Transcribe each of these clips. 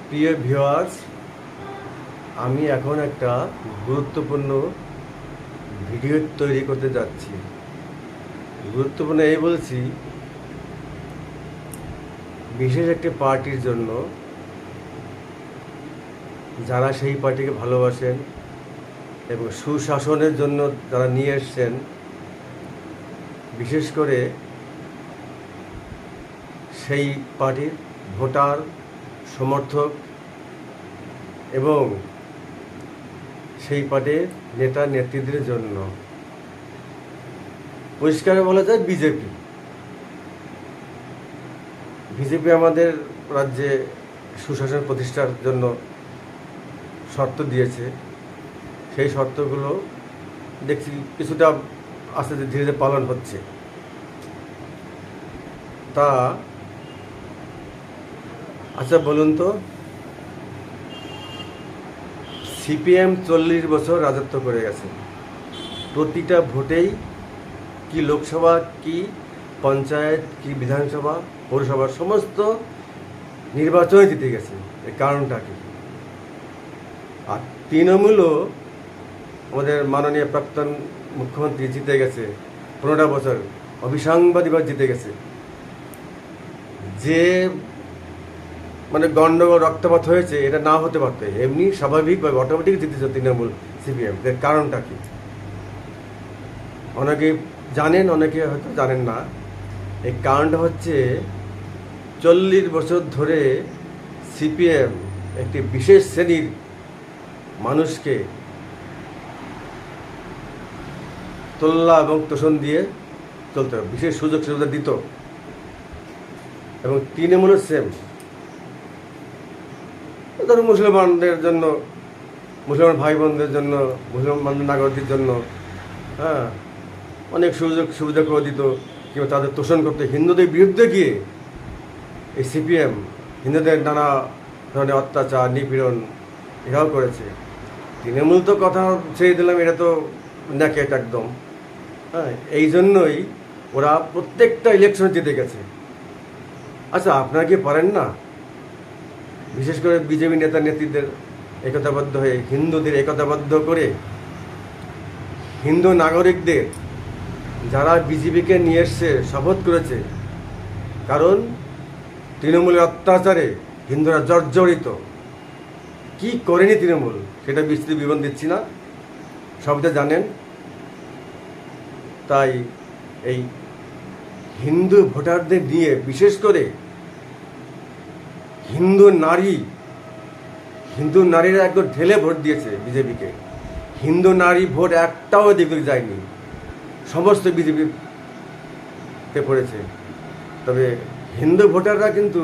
প্রিয় ভিউয়ার্স, আমি এখন একটা গুরুত্বপূর্ণ ভিডিও তৈরি করতে যাচ্ছি। গুরুত্বপূর্ণ এই বলছি, বিশেষ একটি পার্টির জন্য, যারা সেই পার্টিকে ভালোবাসেন এবং সুশাসনের জন্য যারা নিয়ে এসছেন, বিশেষ করে সেই পার্টির ভোটার, সমর্থক এবং সেই পার্টির নেতা নেত্রীদের জন্য। পরিষ্কার বলা যায়, বিজেপি আমাদের রাজ্যে সুশাসন প্রতিষ্ঠার জন্য শর্ত দিয়েছে। সেই শর্তগুলো দেখছি কিছুটা আস্তে আস্তে ধীরে ধীরে পালন হচ্ছে। তা আচ্ছা বলুন তো, সিপিএম 40 বছর রাজত্ব করে গেছে। প্রতিটা ভোটেই, কি লোকসভা, কি পঞ্চায়েত, কি বিধানসভা, পৌরসভা, সমস্ত নির্বাচনে জিতে গেছে। এর কারণটা কি? আর তৃণমূলও আমাদের মাননীয় প্রাক্তন মুখ্যমন্ত্রী জিতে গেছে 15টা বছর, অবিসংবাদিকভাবে জিতে গেছে। যে মানে গণ্ডগোল রক্তপাত হয়েছে, এটা না হতে পারতো, এমনি স্বাভাবিকভাবে অটোমেটিক জিতেছে তৃণমূল, সিপিএম। এর কারণটা কি? অনেকে জানেন, অনেকে হয়তো জানেন না। এই কারণটা হচ্ছে, 40 বছর ধরে সিপিএম একটি বিশেষ শ্রেণীর মানুষকে তোল্লা এবং তোষণ দিয়ে চলতে হবে, বিশেষ সুযোগ সুবিধা দিত। এবং তৃণমূলের সেম, ধরুন মুসলমানদের জন্য, মুসলমান ভাই বোনদের জন্য, মুসলমান নাগরিকদের জন্য অনেক সুযোগ সুবিধা করে দিত, কিংবা তাদের তোষণ করতে। হিন্দুদের বিরুদ্ধে গিয়ে এই সিপিএম হিন্দুদের নানা ধরনের অত্যাচার, নিপীড়ন এরাও করেছে। তৃণমূল তো কথা ছেড়ে দিলাম, এটা তো ন্যাকেট একদম। এই জন্যই ওরা প্রত্যেকটা ইলেকশন জিতে গেছে। আচ্ছা, আপনারা কি পারেন না, বিশেষ করে বিজেপি নেতা নেত্রীদের একতাবদ্ধ হয়ে, হিন্দুদের একতাবদ্ধ করে, হিন্দু নাগরিকদের যারা বিজেপিকে নিয়ে এসছে শপথ করেছে, কারণ তৃণমূলের অত্যাচারে হিন্দুরা জর্জরিত। কি করেনি তৃণমূল, সেটা বিস্তৃত বিবরণ দিচ্ছি না, সবটা জানেন। তাই এই হিন্দু ভোটারদের নিয়ে, বিশেষ করে হিন্দু নারীরা একদম ঢেলে ভোট দিয়েছে বিজেপিকে। হিন্দু নারী ভোট একটাও দিকে যায়নি, সমস্ত বিজেপিতে পড়েছে। তবে হিন্দু ভোটাররা কিন্তু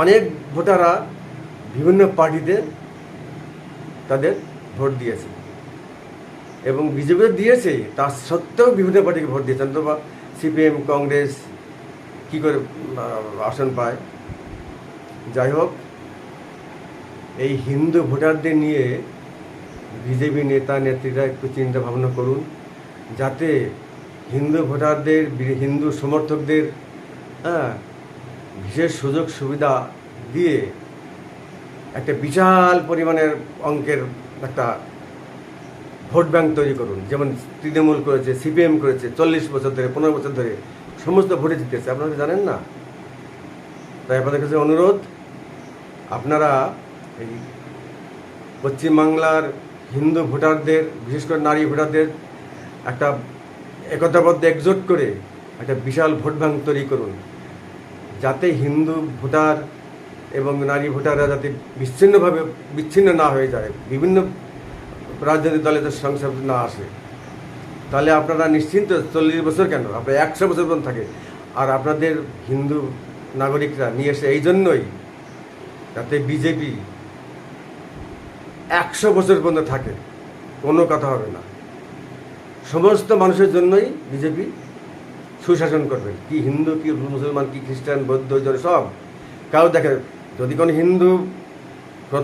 অনেক ভোটাররা বিভিন্ন পার্টিতে তাদের ভোট দিয়েছে এবং বিজেপিতে দিয়েছে, তা সত্ত্বেও বিভিন্ন পার্টিকে ভোট দিয়েছেন। তো বা সিপিএম, কংগ্রেস কী করে আসন পায়? যাই হোক, এই হিন্দু ভোটারদের নিয়ে বিজেপি নেতা নেত্রীরা একটু চিন্তা ভাবনা করুন, যাতে হিন্দু ভোটারদের, হিন্দু সমর্থকদের বিশেষ সুযোগ সুবিধা দিয়ে একটা বিশাল পরিমাণের অঙ্কের একটা ভোট ব্যাংক তৈরি করুন। যেমন তৃণমূল করেছে, সিপিএম করেছে, 40 বছর ধরে, 15 বছর ধরে সমস্ত ভোটে জিতেছে। আপনারা জানেন না? তাই আপনাদের কাছে অনুরোধ, আপনারা এই পশ্চিমবাংলার হিন্দু ভোটারদের, বিশেষ করে নারী ভোটারদের একটা একতাবদ্ধ, একজোট করে একটা বিশাল ভোট ব্যাংক তৈরি করুন, যাতে হিন্দু ভোটার এবং নারী ভোটাররা যাতে বিচ্ছিন্ন না হয়ে যায়, বিভিন্ন রাজনৈতিক দলের সংসদ না আসে। তাহলে আপনারা নিশ্চিন্ত, 40 বছর কেন, আপনার 100 বছর পর্যন্ত থাকে। আর আপনাদের হিন্দু নাগরিকরা নিয়ে এসে এই জন্যই, যাতে বিজেপি 100 বছর পর্যন্ত থাকে, কোনো কথা হবে না। সমস্ত মানুষের জন্যই বিজেপি সুশাসন করবে, কি হিন্দু, কি মুসলমান, কি খ্রিস্টান, বৌদ্ধ, সব। কাউ দেখে যদি কোনো হিন্দু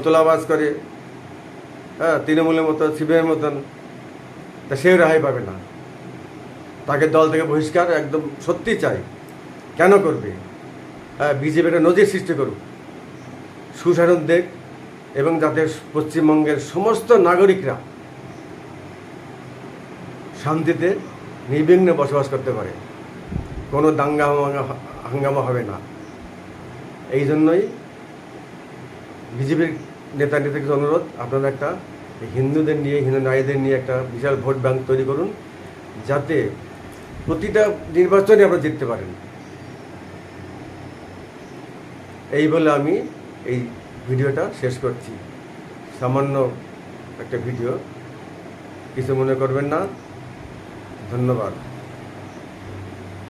তোলাবাজ করে, তৃণমূলের মতো, সিপিএমের মতন, তা সেও রেহাই পাবে না, তাকে দল থেকে বহিষ্কার একদম সত্যি চাই। কেন করবে? বিজেপি একটা নজির সৃষ্টি করুক, সুশাসন দেখ, এবং যাতে পশ্চিমবঙ্গের সমস্ত নাগরিকরা শান্তিতে নির্বিঘ্নে বসবাস করতে পারে, কোনো দাঙ্গা হাঙ্গামা হবে না। এই জন্যই বিজেপির নেতাদের অনুরোধ, আপনারা একটা হিন্দুদের নিয়ে, হিন্দু নারীদের নিয়ে একটা বিশাল ভোট ব্যাংক তৈরি করুন, যাতে প্রতিটা নির্বাচনে আপনারা জিততে পারেন। এই বলে আমি এই ভিডিওটা শেষ করছি। সামান্য একটা ভিডিও, কিছু মনে করবেন না। ধন্যবাদ।